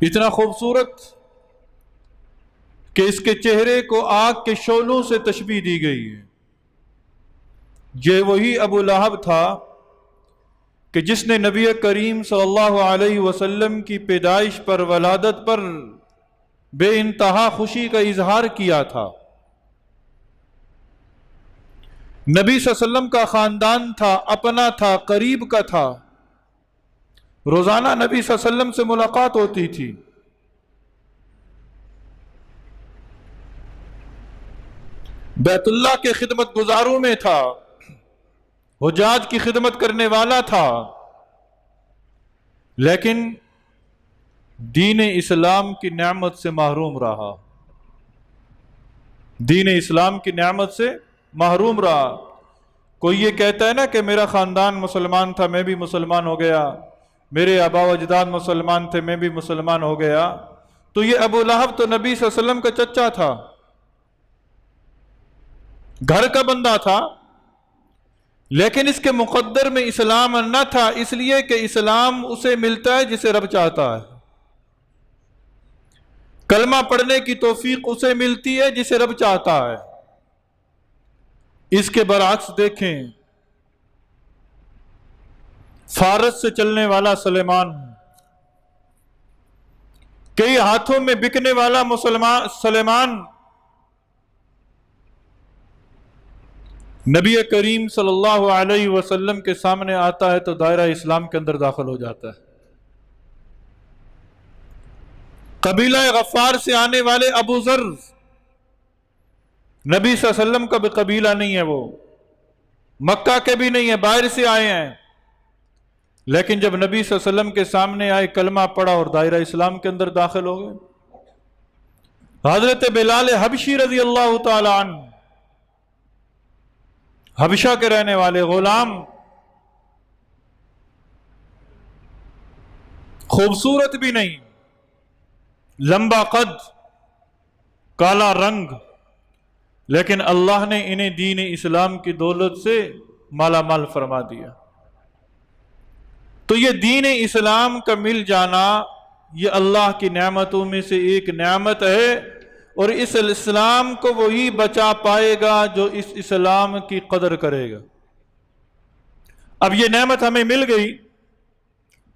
اتنا خوبصورت کہ اس کے چہرے کو آگ کے شعلوں سے تشبیہ دی گئی ہے۔ یہ وہی ابو لہب تھا کہ جس نے نبی کریم صلی اللہ علیہ وسلم کی پیدائش پر، ولادت پر بے انتہا خوشی کا اظہار کیا تھا۔ نبی صلی اللہ علیہ وسلم کا خاندان تھا، اپنا تھا، قریب کا تھا، روزانہ نبی صلی اللہ علیہ وسلم سے ملاقات ہوتی تھی۔ بیت اللہ کے خدمت گزاروں میں تھا، حجاج کی خدمت کرنے والا تھا، لیکن دین اسلام کی نعمت سے محروم رہا، دین اسلام کی نعمت سے محروم رہا۔ کوئی یہ کہتا ہے نا کہ میرا خاندان مسلمان تھا، میں بھی مسلمان ہو گیا، میرے آبا و اجداد مسلمان تھے، میں بھی مسلمان ہو گیا، تو یہ ابو لہب تو نبی صلی اللہ علیہ وسلم کا چچا تھا، گھر کا بندہ تھا، لیکن اس کے مقدر میں اسلام نہ تھا، اس لیے کہ اسلام اسے ملتا ہے جسے رب چاہتا ہے، کلمہ پڑھنے کی توفیق اسے ملتی ہے جسے رب چاہتا ہے۔ اس کے برعکس دیکھیں، فارس سے چلنے والا سلیمان، کئی ہاتھوں میں بکنے والا سلیمان، نبی کریم صلی اللہ علیہ وسلم کے سامنے آتا ہے تو دائرہ اسلام کے اندر داخل ہو جاتا ہے۔ قبیلہ غفار سے آنے والے ابو ذر، نبی صلی اللہ علیہ وسلم کا بھی قبیلہ نہیں ہے، وہ مکہ کے بھی نہیں ہے، باہر سے آئے ہیں، لیکن جب نبی صلی اللہ علیہ وسلم کے سامنے آئے، کلمہ پڑھا اور دائرہ اسلام کے اندر داخل ہو گئے۔ حضرت بلال حبشی رضی اللہ تعالی عنہ، حبشہ کے رہنے والے غلام، خوبصورت بھی نہیں، لمبا قد، کالا رنگ، لیکن اللہ نے انہیں دین اسلام کی دولت سے مالا مال فرما دیا۔ تو یہ دین اسلام کا مل جانا، یہ اللہ کی نعمتوں میں سے ایک نعمت ہے، اور اس اسلام کو وہی بچا پائے گا جو اس اسلام کی قدر کرے گا۔ اب یہ نعمت ہمیں مل گئی،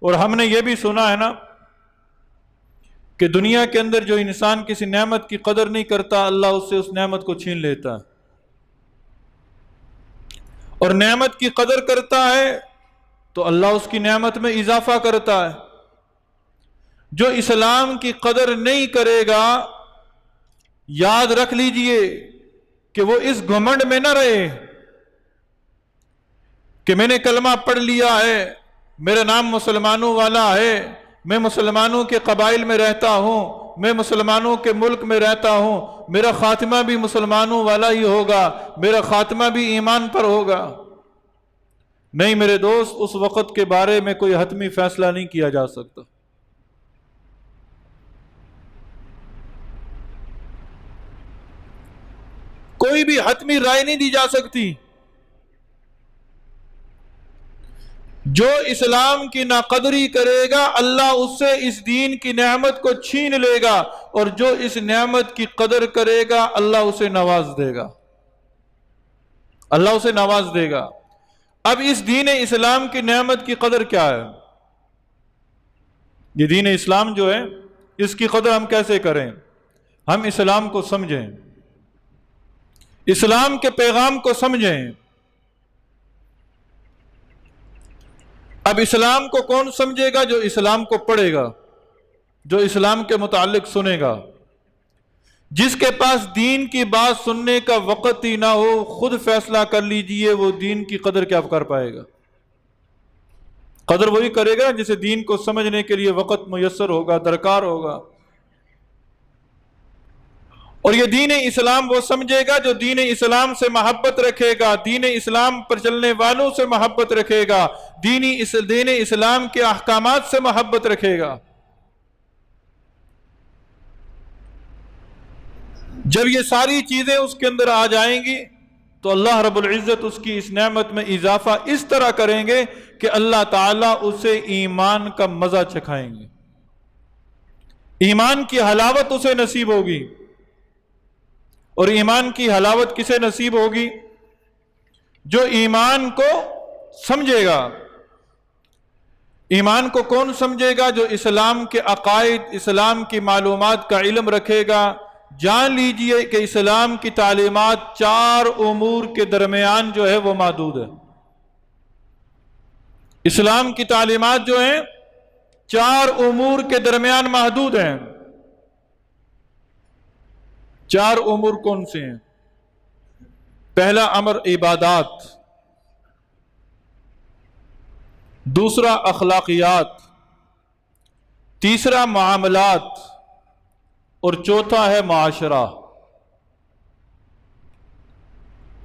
اور ہم نے یہ بھی سنا ہے نا کہ دنیا کے اندر جو انسان کسی نعمت کی قدر نہیں کرتا، اللہ اس سے اس نعمت کو چھین لیتا ہے، اور نعمت کی قدر کرتا ہے تو اللہ اس کی نعمت میں اضافہ کرتا ہے۔ جو اسلام کی قدر نہیں کرے گا، یاد رکھ لیجئے کہ وہ اس گھمنڈ میں نہ رہے کہ میں نے کلمہ پڑھ لیا ہے، میرا نام مسلمانوں والا ہے، میں مسلمانوں کے قبائل میں رہتا ہوں، میں مسلمانوں کے ملک میں رہتا ہوں، میرا خاتمہ بھی مسلمانوں والا ہی ہوگا، میرا خاتمہ بھی ایمان پر ہوگا۔ نہیں میرے دوست، اس وقت کے بارے میں کوئی حتمی فیصلہ نہیں کیا جا سکتا۔ کوئی بھی حتمی رائے نہیں دی جا سکتی۔ جو اسلام کی ناقدری کرے گا، اللہ اس سے اس دین کی نعمت کو چھین لے گا، اور جو اس نعمت کی قدر کرے گا، اللہ اسے نواز دے گا، اللہ اسے نواز دے گا۔ اب اس دین اسلام کی نعمت کی قدر کیا ہے؟ یہ دین اسلام جو ہے، اس کی قدر ہم کیسے کریں؟ ہم اسلام کو سمجھیں، اسلام کے پیغام کو سمجھیں۔ اب اسلام کو کون سمجھے گا؟ جو اسلام کو پڑھے گا، جو اسلام کے متعلق سنے گا۔ جس کے پاس دین کی بات سننے کا وقت ہی نہ ہو، خود فیصلہ کر لیجئے وہ دین کی قدر کیا کر پائے گا؟ قدر وہی کرے گا جسے دین کو سمجھنے کے لیے وقت میسر ہوگا، درکار ہوگا۔ اور یہ دین اسلام وہ سمجھے گا جو دین اسلام سے محبت رکھے گا، دین اسلام پر چلنے والوں سے محبت رکھے گا، دین اسلام کے احکامات سے محبت رکھے گا۔ جب یہ ساری چیزیں اس کے اندر آ جائیں گی تو اللہ رب العزت اس کی اس نعمت میں اضافہ اس طرح کریں گے کہ اللہ تعالیٰ اسے ایمان کا مزہ چکھائیں گے۔ ایمان کی حلاوت اسے نصیب ہوگی. اور ایمان کی حلاوت کسے نصیب ہوگی؟ جو ایمان کو سمجھے گا. ایمان کو کون سمجھے گا؟ جو اسلام کے عقائد، اسلام کی معلومات کا علم رکھے گا. جان لیجئے کہ اسلام کی تعلیمات 4 امور کے درمیان جو ہے وہ محدود ہے. اسلام کی تعلیمات جو ہیں 4 امور کے درمیان محدود ہیں. 4 امور کون سے ہیں؟ پہلا امر عبادات، دوسرا اخلاقیات، تیسرا معاملات، اور چوتھا ہے معاشرہ.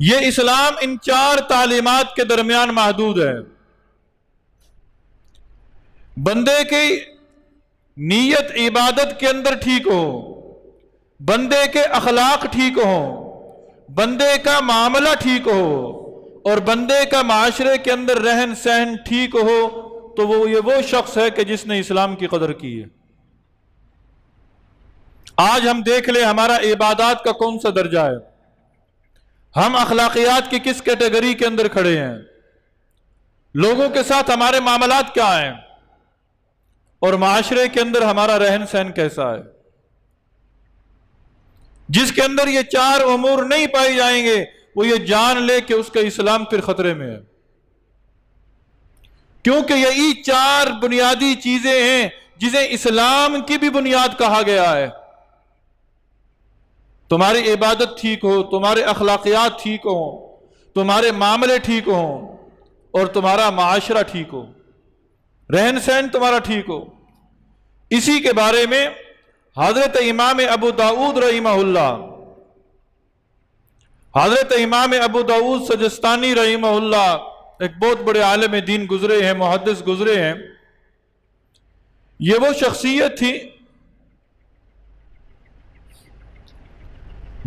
یہ اسلام ان 4 تعلیمات کے درمیان محدود ہے. بندے کی نیت عبادت کے اندر ٹھیک ہو، بندے کے اخلاق ٹھیک ہو، بندے کا معاملہ ٹھیک ہو، اور بندے کا معاشرے کے اندر رہن سہن ٹھیک ہو، تو وہ شخص ہے کہ جس نے اسلام کی قدر کی ہے. آج ہم دیکھ لیں ہمارا عبادات کا کون سا درجہ ہے، ہم اخلاقیات کی کس کیٹیگری کے اندر کھڑے ہیں، لوگوں کے ساتھ ہمارے معاملات کیا ہیں، اور معاشرے کے اندر ہمارا رہن سہن کیسا ہے. جس کے اندر یہ 4 امور نہیں پائی جائیں گے وہ یہ جان لے کہ اس کا اسلام پھر خطرے میں ہے. کیونکہ یہی 4 بنیادی چیزیں ہیں جسے اسلام کی بھی بنیاد کہا گیا ہے. تمہاری عبادت ٹھیک ہو، تمہارے اخلاقیات ٹھیک ہو، تمہارے معاملے ٹھیک ہو، اور تمہارا معاشرہ ٹھیک ہو، رہن سہن تمہارا ٹھیک ہو. اسی کے بارے میں حضرت امام ابو داؤد رحمہ اللہ، حضرت امام ابو داؤد سجستانی رحمہ اللہ ایک بہت بڑے عالم دین گزرے ہیں، محدث گزرے ہیں. یہ وہ شخصیت تھی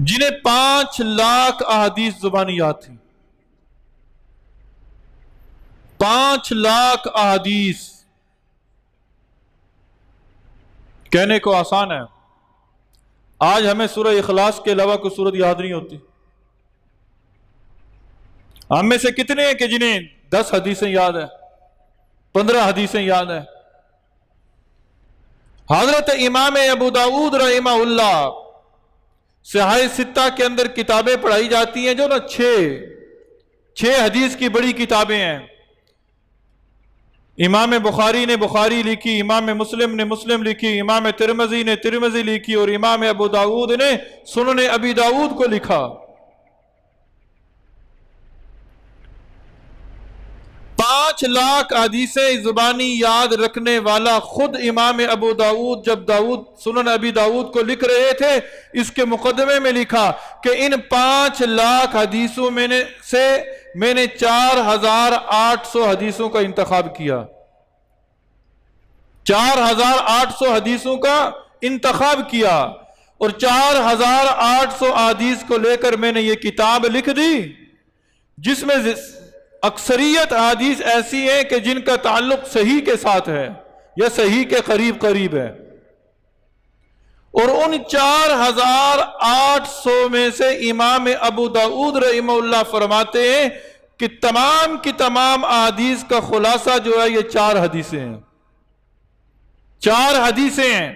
جنہیں 5 لاکھ احادیث زبانی یاد تھی. 5 لاکھ احادیث کہنے کو آسان ہے. آج ہمیں سورہ اخلاص کے علاوہ کوئی سورت یاد نہیں ہوتی. ہم میں سے کتنے ہیں کہ جنہیں 10 حدیثیں یاد ہیں، 15 حدیثیں یاد ہیں. حضرت امام ابو داؤد رحمہ اللہ صحاح ستہ کے اندر کتابیں پڑھائی جاتی ہیں جو نا 6 حدیث کی بڑی کتابیں ہیں. امام بخاری نے بخاری لکھی، امام مسلم نے مسلم لکھی، امام ترمذی نے ترمذی لکھی، اور امام ابو داؤد نے سنن ابی داؤد کو لکھا. 5 لاکھ حدیثیں زبانی یاد رکھنے والا خود امام ابو داؤد جب سنن ابی داؤد کو لکھ رہے تھے، اس کے مقدمے میں لکھا کہ ان 5 لاکھ حدیثوں سے میں نے 4800 حدیثوں کا انتخاب کیا. 4800 حدیثوں کا انتخاب کیا، اور 4800 حدیث کو لے کر میں نے یہ کتاب لکھ دی، جس میں اکثریت حدیث ایسی ہیں کہ جن کا تعلق صحیح کے ساتھ ہے یا صحیح کے قریب ہے. اور ان 4800 میں سے امام ابو داؤد رحمہ اللہ فرماتے ہیں کہ تمام کی تمام احادیث کا خلاصہ جو ہے یہ 4 حدیثیں ہیں. 4 حدیثیں ہیں.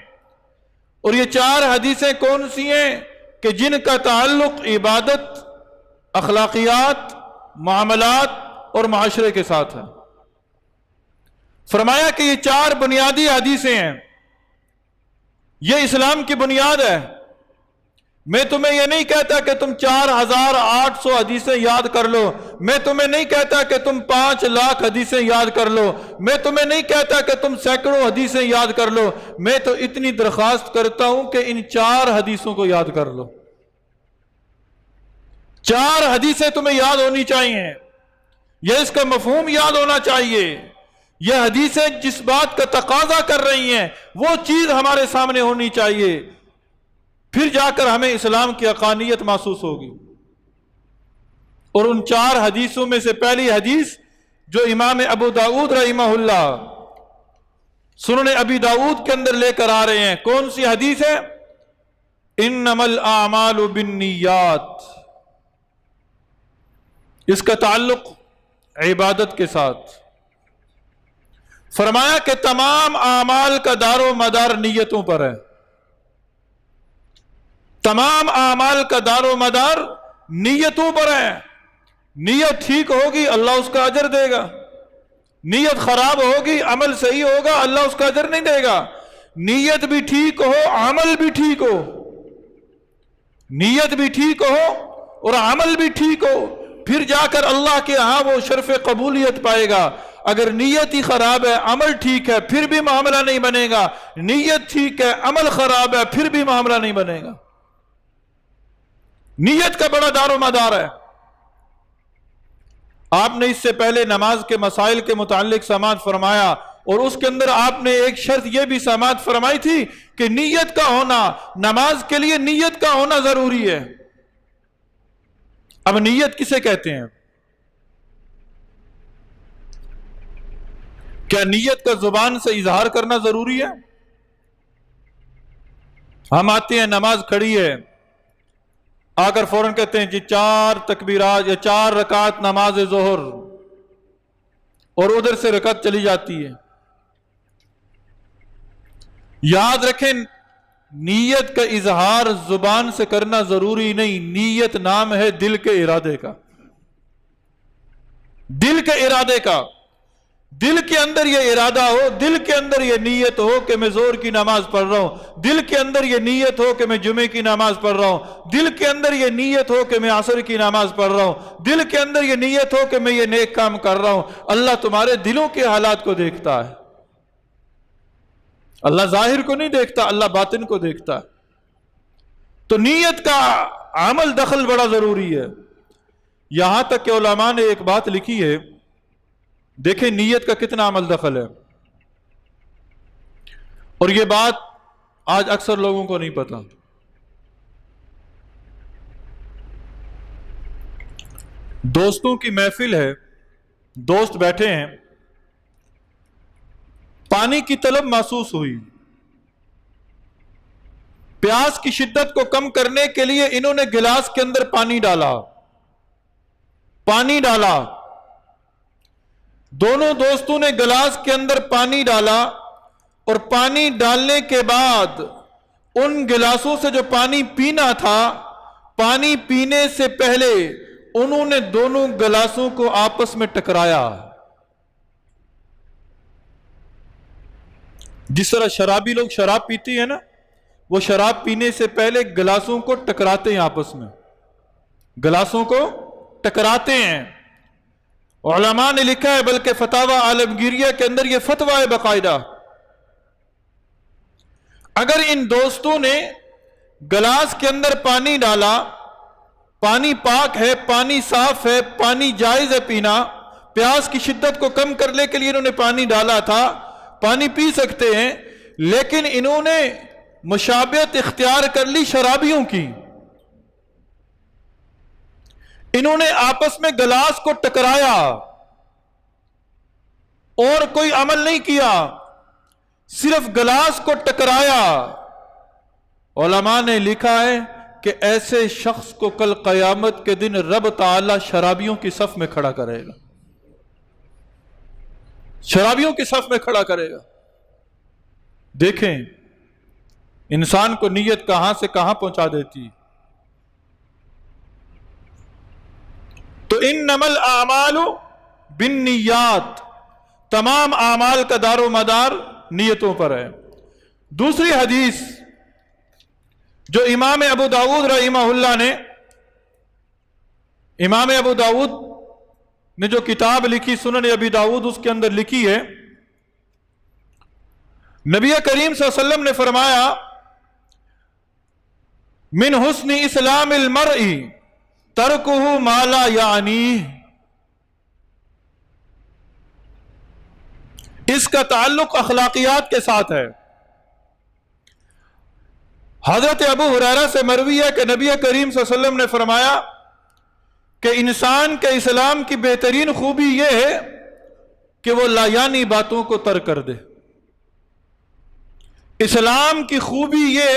اور یہ 4 حدیثیں کون سی ہیں؟ کہ جن کا تعلق عبادت، اخلاقیات، معاملات اور معاشرے کے ساتھ ہے. فرمایا کہ یہ 4 بنیادی حدیثیں ہیں، یہ اسلام کی بنیاد ہے. میں تمہیں یہ نہیں کہتا کہ تم 4800 حدیثیں یاد کر لو، میں تمہیں نہیں کہتا کہ تم 5 لاکھ حدیثیں یاد کر لو، میں تمہیں نہیں کہتا کہ تم سینکڑوں حدیثیں یاد کر لو. میں تو اتنی درخواست کرتا ہوں کہ ان 4 حدیثوں کو یاد کر لو. 4 حدیثیں تمہیں یاد ہونی چاہیے، یہ اس کا مفہوم یاد ہونا چاہیے. یہ حدیثیں جس بات کا تقاضا کر رہی ہیں وہ چیز ہمارے سامنے ہونی چاہیے، پھر جا کر ہمیں اسلام کی حقانیت محسوس ہوگی. اور ان 4 حدیثوں میں سے پہلی حدیث جو امام ابو داؤد رحمہ اللہ سنن ابی داؤد کے اندر لے کر آ رہے ہیں. کون سی حدیث ہے؟ انما الاعمال بالنیات. اس کا تعلق عبادت کے ساتھ. فرمایا کہ تمام اعمال کا دار و مدار نیتوں پر ہے. تمام اعمال کا دار و مدار نیتوں پر ہے. نیت ٹھیک ہوگی اللہ اس کا اجر دے گا. نیت خراب ہوگی، عمل صحیح ہوگا، اللہ اس کا اجر نہیں دے گا. نیت بھی ٹھیک ہو، عمل بھی ٹھیک ہو. نیت بھی ٹھیک ہو اور عمل بھی ٹھیک ہو، پھر جا کر اللہ کے ہاں وہ شرف قبولیت پائے گا. اگر نیت ہی خراب ہے، عمل ٹھیک ہے، پھر بھی معاملہ نہیں بنے گا. نیت ٹھیک ہے، عمل خراب ہے، پھر بھی معاملہ نہیں بنے گا. نیت کا بڑا دار و مدار ہے. آپ نے اس سے پہلے نماز کے مسائل کے متعلق سماعت فرمایا، اور اس کے اندر آپ نے ایک شرط یہ بھی سماعت فرمائی تھی کہ نیت کا ہونا، نماز کے لیے نیت کا ہونا ضروری ہے. اب نیت کسے کہتے ہیں؟ کیا نیت کا زبان سے اظہار کرنا ضروری ہے؟ ہم آتے ہیں، نماز کھڑی ہے، آ کر فوراً کہتے ہیں جی 4 تکبیرات یا 4 رکعت نماز ظہر، اور ادھر سے رکعت چلی جاتی ہے. یاد رکھیں، نیت کا اظہار زبان سے کرنا ضروری نہیں. نیت نام ہے دل کے ارادے کا. دل کے ارادے کا. دل کے اندر یہ ارادہ ہو، دل کے اندر یہ نیت ہو کہ میں ظہر کی نماز پڑھ رہا ہوں، دل کے اندر یہ نیت ہو کہ میں جمعے کی نماز پڑھ رہا ہوں، دل کے اندر یہ نیت ہو کہ میں عصر کی نماز پڑھ رہا ہوں، دل کے اندر یہ نیت ہو کہ میں یہ نیک کام کر رہا ہوں. اللہ تمہارے دلوں کے حالات کو دیکھتا ہے. اللہ ظاہر کو نہیں دیکھتا، اللہ باطن کو دیکھتا ہے. تو نیت کا عمل دخل بڑا ضروری ہے. یہاں تک کہ علماء نے ایک بات لکھی ہے، دیکھیں نیت کا کتنا عمل دخل ہے. اور یہ بات آج اکثر لوگوں کو نہیں پتا. دوستوں کی محفل ہے، دوست بیٹھے ہیں، پانی کی طلب محسوس ہوئی. پیاس کی شدت کو کم کرنے کے لیے انہوں نے گلاس کے اندر پانی ڈالا. دونوں دوستوں نے گلاس کے اندر پانی ڈالا، اور پانی ڈالنے کے بعد ان گلاسوں سے جو پانی پینا تھا، پانی پینے سے پہلے انہوں نے دونوں گلاسوں کو آپس میں ٹکرایا. جس طرح شرابی لوگ شراب پیتی ہیں نا، وہ شراب پینے سے پہلے گلاسوں کو ٹکراتے ہیں، آپس میں گلاسوں کو ٹکراتے ہیں. علماء نے لکھا ہے، بلکہ فتاوی عالمگیریہ کے اندر یہ فتویٰ ہے باقاعدہ، اگر ان دوستوں نے گلاس کے اندر پانی ڈالا، پانی پاک ہے، پانی صاف ہے، پانی جائز ہے پینا، پیاس کی شدت کو کم کرنے کے لیے انہوں نے پانی ڈالا تھا، پانی پی سکتے ہیں، لیکن انہوں نے مشابہت اختیار کر لی شرابیوں کی. انہوں نے آپس میں گلاس کو ٹکرایا اور کوئی عمل نہیں کیا، صرف گلاس کو ٹکرایا. علماء نے لکھا ہے کہ ایسے شخص کو کل قیامت کے دن رب تعالی شرابیوں کی صف میں کھڑا کرے گا. شرابیوں کی صف میں کھڑا کرے گا. دیکھیں انسان کو نیت کہاں سے کہاں پہنچا دیتی. تو انما الاعمال بالنیات، تمام اعمال کا دار و مدار نیتوں پر ہے. دوسری حدیث جو امام ابو داؤد رحمہ اللہ نے، امام ابو داؤد نے جو کتاب لکھی سنن ابی داؤد، اس کے اندر لکھی ہے، نبی کریم صلی اللہ علیہ وسلم نے فرمایا، من حسن اسلام المرء ترکہ ما لا یعنیہ. اس کا تعلق اخلاقیات کے ساتھ ہے. حضرت ابو ہریرہ سے مروی ہے کہ نبی کریم صلی اللہ علیہ وسلم نے فرمایا کہ انسان کے اسلام کی بہترین خوبی یہ ہے کہ وہ لا یعنی باتوں کو ترک کر دے. اسلام کی خوبی یہ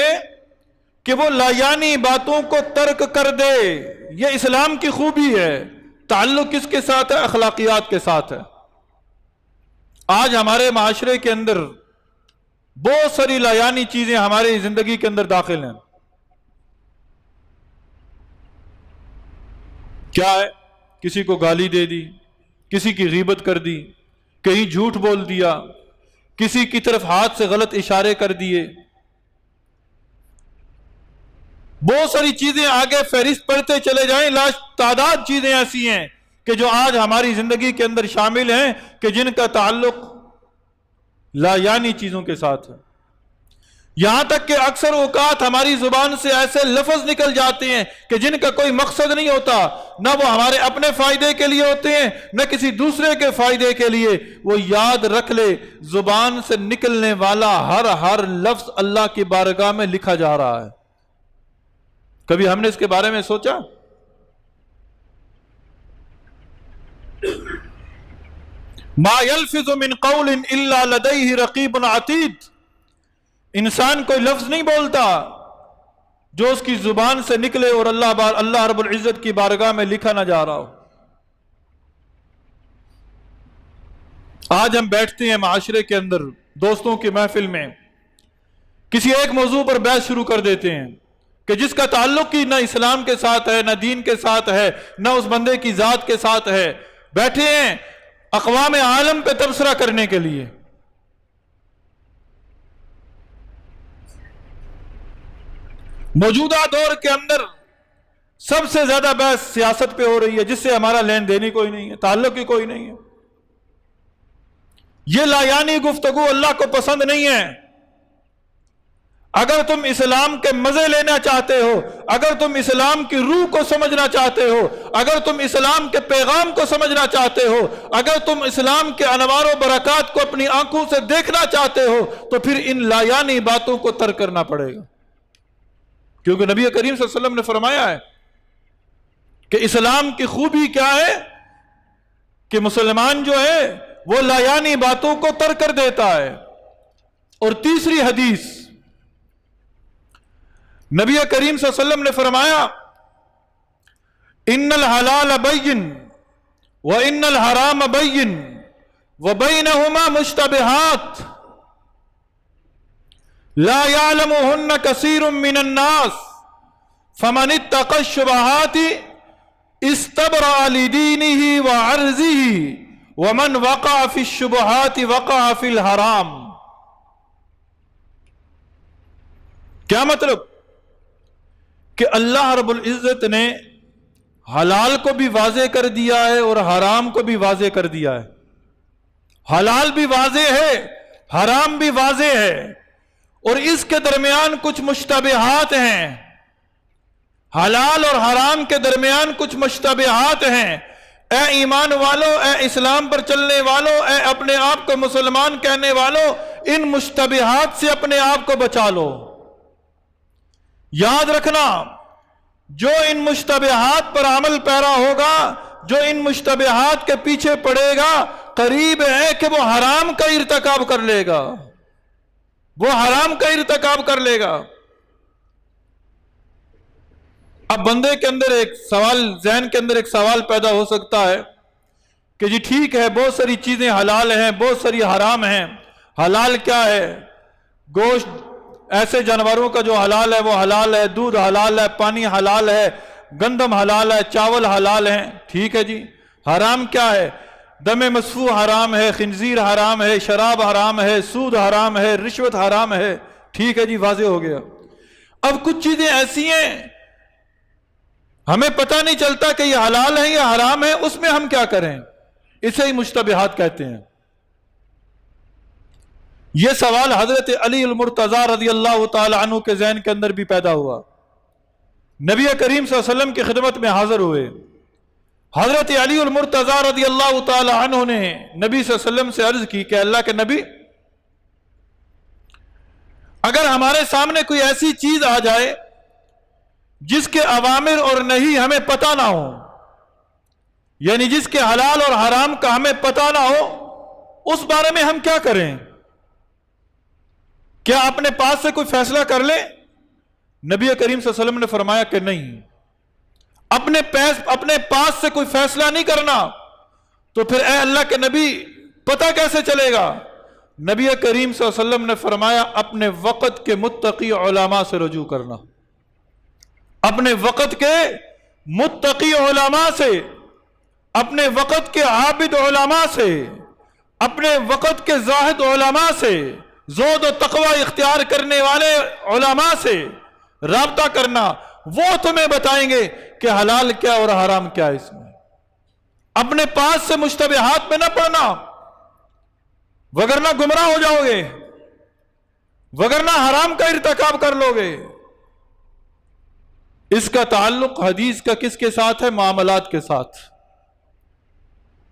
کہ وہ لایانی باتوں کو ترک کر دے، یہ اسلام کی خوبی ہے۔ تعلق کس کے ساتھ ہے؟ اخلاقیات کے ساتھ ہے۔ آج ہمارے معاشرے کے اندر بہت ساری لایانی چیزیں ہماری زندگی کے اندر داخل ہیں۔ کیا ہے؟ کسی کو گالی دے دی، کسی کی غیبت کر دی، کہیں جھوٹ بول دیا، کسی کی طرف ہاتھ سے غلط اشارے کر دیے، بہت ساری چیزیں آگے فہرست پڑھتے چلے جائیں، تعداد چیزیں ایسی ہیں کہ جو آج ہماری زندگی کے اندر شامل ہیں کہ جن کا تعلق لایانی چیزوں کے ساتھ ہے۔ یہاں تک کہ اکثر اوقات ہماری زبان سے ایسے لفظ نکل جاتے ہیں کہ جن کا کوئی مقصد نہیں ہوتا، نہ وہ ہمارے اپنے فائدے کے لیے ہوتے ہیں نہ کسی دوسرے کے فائدے کے لیے۔ وہ یاد رکھ لے، زبان سے نکلنے والا ہر لفظ اللہ کی بارگاہ میں لکھا جا رہا ہے۔ کبھی ہم نے اس کے بارے میں سوچا؟ ما یلفظ من قول الا لدیہ رقیب عتید، انسان کوئی لفظ نہیں بولتا جو اس کی زبان سے نکلے اور اللہ رب العزت کی بارگاہ میں لکھا نہ جا رہا ہو۔ آج ہم بیٹھتے ہیں معاشرے کے اندر دوستوں کی محفل میں، کسی ایک موضوع پر بحث شروع کر دیتے ہیں کہ جس کا تعلق ہی نہ اسلام کے ساتھ ہے، نہ دین کے ساتھ ہے، نہ اس بندے کی ذات کے ساتھ ہے۔ بیٹھے ہیں اقوام عالم پہ تبصرہ کرنے کے لیے۔ موجودہ دور کے اندر سب سے زیادہ بحث سیاست پہ ہو رہی ہے، جس سے ہمارا لین دین ہی کوئی نہیں ہے، تعلق ہی کوئی نہیں ہے۔ یہ لایانی گفتگو اللہ کو پسند نہیں ہے۔ اگر تم اسلام کے مزے لینا چاہتے ہو، اگر تم اسلام کی روح کو سمجھنا چاہتے ہو، اگر تم اسلام کے پیغام کو سمجھنا چاہتے ہو، اگر تم اسلام کے انوار و برکات کو اپنی آنکھوں سے دیکھنا چاہتے ہو، تو پھر ان لایانی باتوں کو ترک کرنا پڑے گا۔ کیونکہ نبی کریم صلی اللہ علیہ وسلم نے فرمایا ہے کہ اسلام کی خوبی کیا ہے کہ مسلمان جو ہے وہ لایانی باتوں کو ترک کر دیتا ہے۔ اور تیسری حدیث، نبی کریم صلی اللہ علیہ وسلم نے فرمایا ان الحلال بین وان الحرام بین وبینہما مشتبہات لا يعلمهن كثير من الناس فمن اتقى الشبهات استبرأ لدينه وعرضه ومن وقع في الشبهات وقع في الحرام۔ کیا مطلب؟ کہ اللہ رب العزت نے حلال کو بھی واضح کر دیا ہے اور حرام کو بھی واضح کر دیا ہے۔ حلال بھی واضح ہے، حرام بھی واضح ہے، اور اس کے درمیان کچھ مشتبہات ہیں۔ حلال اور حرام کے درمیان کچھ مشتبہات ہیں۔ اے ایمان والو، اے اسلام پر چلنے والو، اے اپنے آپ کو مسلمان کہنے والو، ان مشتبہات سے اپنے آپ کو بچا لو۔ یاد رکھنا، جو ان مشتبہات پر عمل پیرا ہوگا، جو ان مشتبہات کے پیچھے پڑے گا، قریب ہے کہ وہ حرام کا ارتکاب کر لے گا، وہ حرام کا ارتکاب کر لے گا۔ اب بندے کے اندر ایک سوال، ذہن کے اندر ایک سوال پیدا ہو سکتا ہے کہ جی ٹھیک ہے، بہت ساری چیزیں حلال ہیں، بہت ساری حرام ہیں۔ حلال کیا ہے؟ گوشت ایسے جانوروں کا جو حلال ہے وہ حلال ہے، دودھ حلال ہے، پانی حلال ہے، گندم حلال ہے، چاول حلال ہیں، ٹھیک ہے جی۔ حرام کیا ہے؟ دم مسفوح حرام ہے، خنزیر حرام ہے، شراب حرام ہے، سود حرام ہے، رشوت حرام ہے، ٹھیک ہے جی، واضح ہو گیا۔ اب کچھ چیزیں ایسی ہیں ہمیں پتہ نہیں چلتا کہ یہ حلال ہے یا حرام ہے، اس میں ہم کیا کریں؟ اسے ہی مشتبہات کہتے ہیں۔ یہ سوال حضرت علی المرتضی رضی اللہ تعالی عنہ کے ذہن کے اندر بھی پیدا ہوا۔ نبی کریم صلی اللہ علیہ وسلم کی خدمت میں حاضر ہوئے۔ حضرت علی المرتضی رضی اللہ تعالی عنہ نے نبی صلی اللہ علیہ وسلم سے عرض کی کہ اللہ کے نبی، اگر ہمارے سامنے کوئی ایسی چیز آ جائے جس کے اوامر اور نہی ہمیں پتہ نہ ہو، یعنی جس کے حلال اور حرام کا ہمیں پتہ نہ ہو، اس بارے میں ہم کیا کریں؟ کیا اپنے پاس سے کوئی فیصلہ کر لے؟ نبی کریم صلی اللہ علیہ وسلم نے فرمایا کہ نہیں، اپنے پاس سے کوئی فیصلہ نہیں کرنا۔ تو پھر اے اللہ کے نبی پتہ کیسے چلے گا؟ نبی کریم صلی اللہ علیہ وسلم نے فرمایا اپنے وقت کے متقی علماء سے رجوع کرنا، اپنے وقت کے متقی علماء سے، اپنے وقت کے عابد علماء سے، اپنے وقت کے زاہد علماء سے، زہد و تقوی اختیار کرنے والے علماء سے رابطہ کرنا۔ وہ تمہیں بتائیں گے کہ حلال کیا اور حرام کیا ہے اس میں۔ اپنے پاس سے مشتبہات میں نہ پڑنا، وگرنہ گمراہ ہو جاؤ گے، وگرنہ حرام کا ارتکاب کر لو گے۔ اس کا تعلق حدیث کا کس کے ساتھ ہے؟ معاملات کے ساتھ،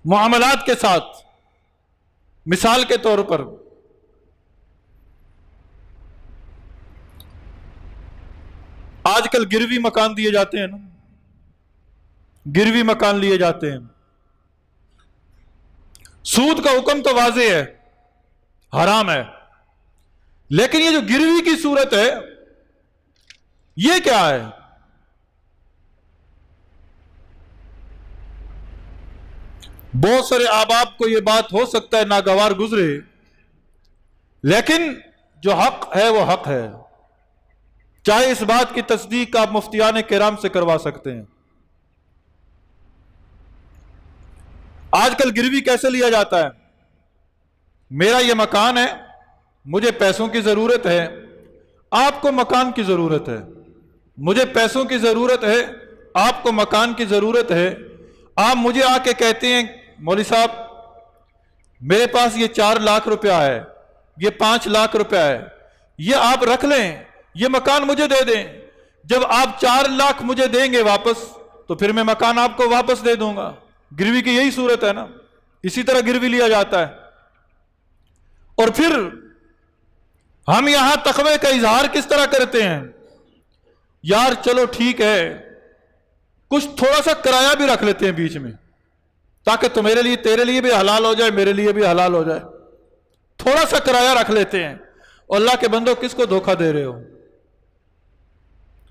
معاملات کے ساتھ۔ مثال کے طور پر آج کل گروی مکان دیے جاتے ہیں نا، گروی مکان لیے جاتے ہیں۔ سود کا حکم تو واضح ہے، حرام ہے، لیکن یہ جو گروی کی صورت ہے یہ کیا ہے؟ بہت سارے آباب کو یہ بات ہو سکتا ہے ناگوار گزرے، لیکن جو حق ہے وہ حق ہے، چاہے اس بات کی تصدیق آپ مفتیان کرام سے کروا سکتے ہیں۔ آج کل گروی کیسے لیا جاتا ہے؟ میرا یہ مکان ہے، مجھے پیسوں کی ضرورت ہے، آپ کو مکان کی ضرورت ہے، مجھے پیسوں کی ضرورت ہے، آپ کو مکان کی ضرورت ہے۔ آپ مجھے آ کے کہتے ہیں مولوی صاحب میرے پاس یہ 4 لاکھ روپیہ ہے، یہ 5 لاکھ روپیہ ہے، یہ آپ رکھ لیں، یہ مکان مجھے دے دیں۔ جب آپ 4 لاکھ مجھے دیں گے واپس تو پھر میں مکان آپ کو واپس دے دوں گا۔ گروی کی یہی صورت ہے نا، اسی طرح گروی لیا جاتا ہے۔ اور پھر ہم یہاں تقوی کا اظہار کس طرح کرتے ہیں؟ یار چلو ٹھیک ہے، کچھ تھوڑا سا کرایہ بھی رکھ لیتے ہیں بیچ میں، تاکہ تمہارے لیے تیرے لیے بھی حلال ہو جائے، میرے لیے بھی حلال ہو جائے، تھوڑا سا کرایہ رکھ لیتے ہیں۔ اور اللہ کے بندو کس کو دھوکہ دے رہے ہو؟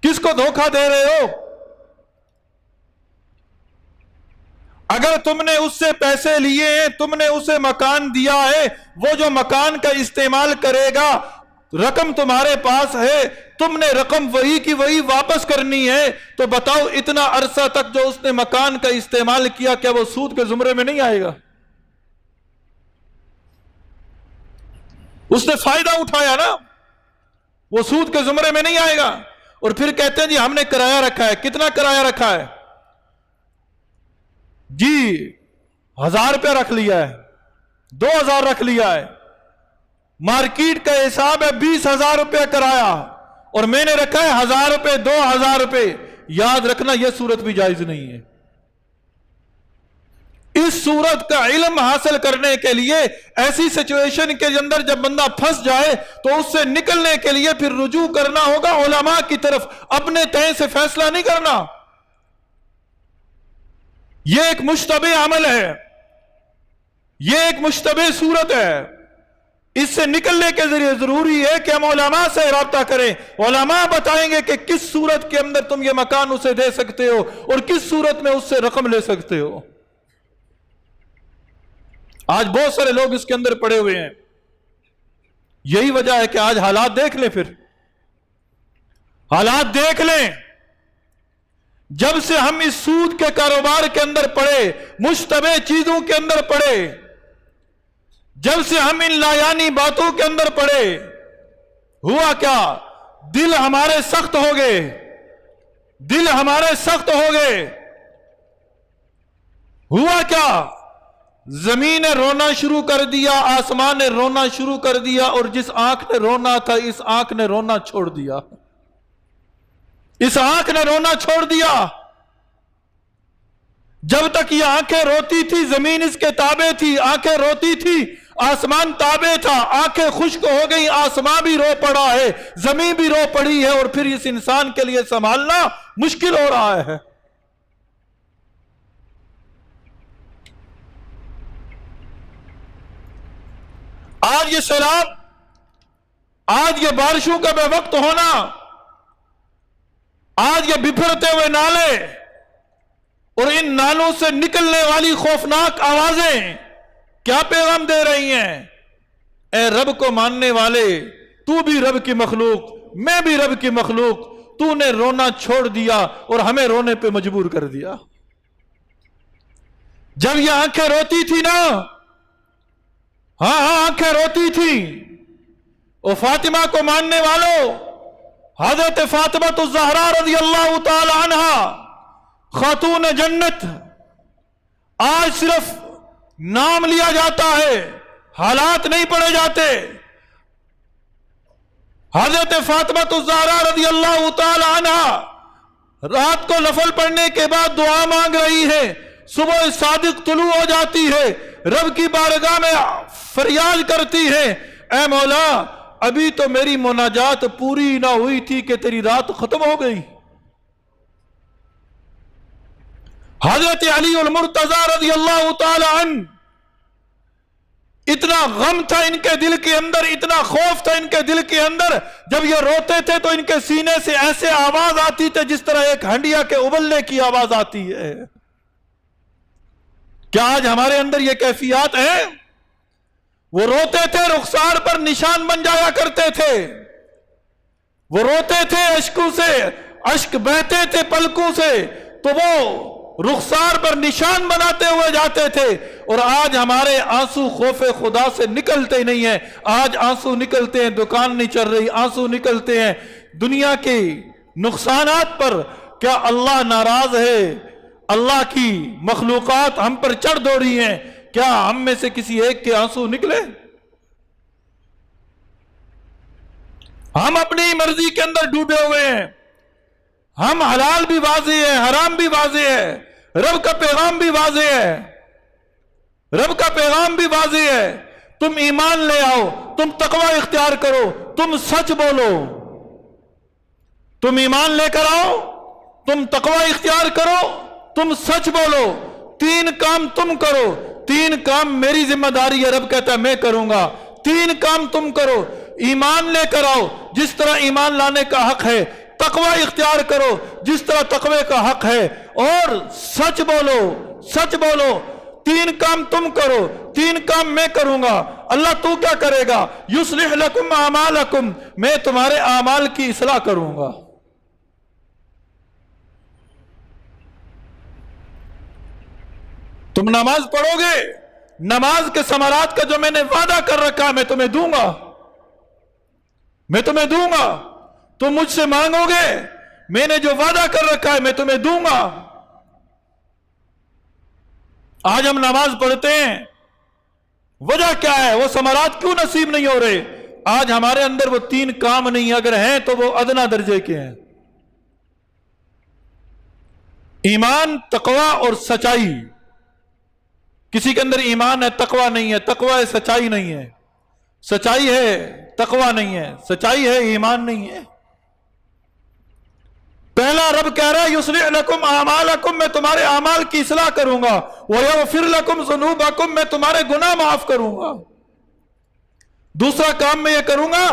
کس کو دھوکہ دے رہے ہو؟ اگر تم نے اس سے پیسے لیے ہیں، تم نے اسے مکان دیا ہے، وہ جو مکان کا استعمال کرے گا، رقم تمہارے پاس ہے، تم نے رقم وہی کی وہی واپس کرنی ہے، تو بتاؤ اتنا عرصہ تک جو اس نے مکان کا استعمال کیا، کیا وہ سود کے زمرے میں نہیں آئے گا؟ اس نے فائدہ اٹھایا نا، وہ سود کے زمرے میں نہیں آئے گا۔ اور پھر کہتے ہیں جی ہم نے کرایہ رکھا ہے۔ کتنا کرایہ رکھا ہے؟ جی 1000 روپیہ رکھ لیا ہے، 2000 رکھ لیا ہے، مارکیٹ کا حساب ہے 20,000 روپیہ کرایہ، اور میں نے رکھا ہے 1000 روپے 2000 روپے۔ یاد رکھنا یہ صورت بھی جائز نہیں ہے۔ اس صورت کا علم حاصل کرنے کے لیے ایسی سچویشن کے اندر جب بندہ پھنس جائے تو اس سے نکلنے کے لیے پھر رجوع کرنا ہوگا علماء کی طرف، اپنے تئیں سے فیصلہ نہیں کرنا۔ یہ ایک مشتبہ عمل ہے، یہ ایک مشتبہ صورت ہے، اس سے نکلنے کے ذریعے ضروری ہے کہ ہم علماء سے رابطہ کریں۔ علماء بتائیں گے کہ کس صورت کے اندر تم یہ مکان اسے دے سکتے ہو اور کس صورت میں اس سے رقم لے سکتے ہو۔ آج بہت سارے لوگ اس کے اندر پڑے ہوئے ہیں، یہی وجہ ہے کہ آج حالات دیکھ لیں، پھر حالات دیکھ لیں۔ جب سے ہم اس سود کے کاروبار کے اندر پڑے، مشتبہ چیزوں کے اندر پڑے، جب سے ہم ان لایانی باتوں کے اندر پڑے، ہوا کیا؟ دل ہمارے سخت ہو گئے، دل ہمارے سخت ہو گئے۔ ہوا کیا؟ زمین نے رونا شروع کر دیا، آسمان نے رونا شروع کر دیا، اور جس آنکھ نے رونا تھا اس آنکھ نے رونا چھوڑ دیا، اس آنکھ نے رونا چھوڑ دیا۔ جب تک یہ آنکھیں روتی تھی زمین اس کے تابع تھی، آنکھیں روتی تھی آسمان تابع تھا، آنکھیں خشک ہو گئی، آسمان بھی رو پڑا ہے، زمین بھی رو پڑی ہے، اور پھر اس انسان کے لیے سنبھالنا مشکل ہو رہا ہے۔ آج یہ سیلاب آج یہ بارشوں کا بے وقت ہونا، آج یہ بپھرتے ہوئے نالے اور ان نالوں سے نکلنے والی خوفناک آوازیں کیا پیغام دے رہی ہیں؟ اے رب کو ماننے والے، تو بھی رب کی مخلوق، میں بھی رب کی مخلوق، تو نے رونا چھوڑ دیا اور ہمیں رونے پہ مجبور کر دیا۔ جب یہ آنکھیں روتی تھی نا، ہاں آنکھیں روتی تھی، اور فاطمہ کو ماننے والوں، حضرت فاطمہ الزہرا رضی اللہ تعالی عنہ خاتون جنت، آج صرف نام لیا جاتا ہے، حالات نہیں پڑھے جاتے۔ حضرت فاطمہ الزہرا رضی اللہ تعالی عنہ رات کو نفل پڑھنے کے بعد دعا مانگ رہی ہے، صبح صادق طلوع ہو جاتی ہے، رب کی بارگاہ میں فریاد کرتی ہے، اے مولا ابھی تو میری مناجات پوری نہ ہوئی تھی کہ تیری رات ختم ہو گئی۔ حضرت علی المرتضی رضی اللہ تعالی عنہ، اتنا غم تھا ان کے دل کے اندر، اتنا خوف تھا ان کے دل کے اندر، جب یہ روتے تھے تو ان کے سینے سے ایسے آواز آتی تھی جس طرح ایک ہنڈیا کے ابلنے کی آواز آتی ہے۔ کیا آج ہمارے اندر یہ کیفیات ہیں؟ وہ روتے تھے، رخسار پر نشان بن جایا کرتے تھے، وہ روتے تھے اشکوں سے، اشک بہتے تھے پلکوں سے، تو وہ رخسار پر نشان بناتے ہوئے جاتے تھے۔ اور آج ہمارے آنسو خوف خدا سے نکلتے نہیں ہیں، آج آنسو نکلتے ہیں دکان نہیں چل رہی، آنسو نکلتے ہیں دنیا کے نقصانات پر۔ کیا اللہ ناراض ہے؟ اللہ کی مخلوقات ہم پر چڑھ دوڑی ہیں، کیا ہم میں سے کسی ایک کے آنسو نکلے؟ ہم اپنی مرضی کے اندر ڈوبے ہوئے ہیں، ہم حلال بھی واضح ہے، حرام بھی واضح ہے، رب کا پیغام بھی واضح ہے، رب کا پیغام بھی واضح ہے۔ تم ایمان لے آؤ، تم تقوی اختیار کرو، تم سچ بولو، تم ایمان لے کر آؤ، تم تقوی اختیار کرو، تم سچ بولو، تین کام تم کرو، تین کام میری ذمہ داری ہے، رب کہتا ہے میں کروں گا، تین کام تم کرو، ایمان لے کر آؤ جس طرح ایمان لانے کا حق ہے، تقوی اختیار کرو جس طرح تقوی کا حق ہے، اور سچ بولو، سچ بولو، تین کام تم کرو، تین کام میں کروں گا۔ اللہ تو کیا کرے گا؟ یصلح لکم اعمالکم، میں تمہارے اعمال کی اصلاح کروں گا۔ تم نماز پڑھو گے، نماز کے ثمرات کا جو میں نے وعدہ کر رکھا ہے میں تمہیں دوں گا، میں تمہیں دوں گا۔ تم مجھ سے مانگو گے، میں نے جو وعدہ کر رکھا ہے میں تمہیں دوں گا۔ آج ہم نماز پڑھتے ہیں، وجہ کیا ہے؟ وہ ثمرات کیوں نصیب نہیں ہو رہے؟ آج ہمارے اندر وہ تین کام نہیں، اگر ہیں تو وہ ادنا درجے کے ہیں: ایمان، تقوی اور سچائی۔ کسی کے اندر ایمان ہے، تقوی نہیں ہے، تقوی ہے سچائی نہیں ہے، سچائی ہے تقوی نہیں ہے، سچائی ہے ایمان نہیں ہے۔ پہلا رب کہہ رہا ہے یصلح لکم اعمالکم، میں تمہارے اعمال کی اصلاح کروں گا، ویغفر لکم ذنوبکم، میں تمہارے گناہ معاف کروں گا۔ دوسرا کام میں یہ کروں گا،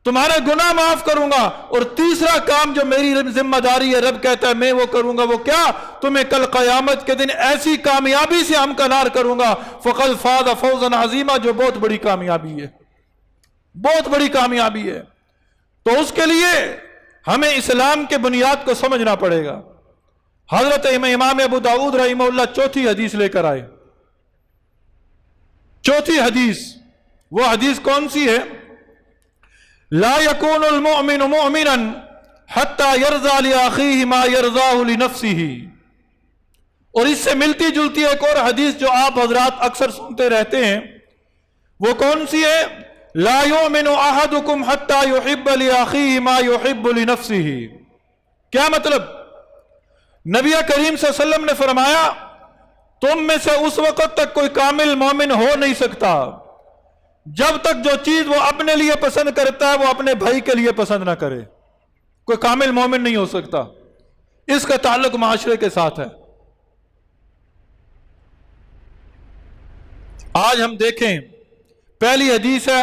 تمہارے گناہ معاف کروں گا، اور تیسرا کام جو میری ذمہ داری ہے، رب کہتا ہے میں وہ کروں گا، وہ کیا؟ تمہیں کل قیامت کے دن ایسی کامیابی سے ہمکنار کروں گا، فقد فاز فوزا عظیما، جو بہت بڑی کامیابی ہے، بہت بڑی کامیابی ہے۔ تو اس کے لیے ہمیں اسلام کے بنیاد کو سمجھنا پڑے گا۔ حضرت امام ابو داؤد رحمہ اللہ چوتھی حدیث لے کر آئے۔ چوتھی حدیث، وہ حدیث کون سی ہے؟ لا يكون المؤمن مؤمنا حتى يرضى لأخيه ما يرضاه لنفسه۔ اور اس سے ملتی جلتی ایک اور حدیث جو آپ حضرات اکثر سنتے رہتے ہیں، وہ کون سی ہے؟ لا يؤمن احدكم حتى يحب لأخيه ما يحب لنفسه۔ کیا مطلب؟ نبی کریم صلی اللہ علیہ وسلم نے فرمایا تم میں سے اس وقت تک کوئی کامل مومن ہو نہیں سکتا جب تک جو چیز وہ اپنے لیے پسند کرتا ہے وہ اپنے بھائی کے لیے پسند نہ کرے۔ کوئی کامل مومن نہیں ہو سکتا۔ اس کا تعلق معاشرے کے ساتھ ہے۔ آج ہم دیکھیں، پہلی حدیث ہے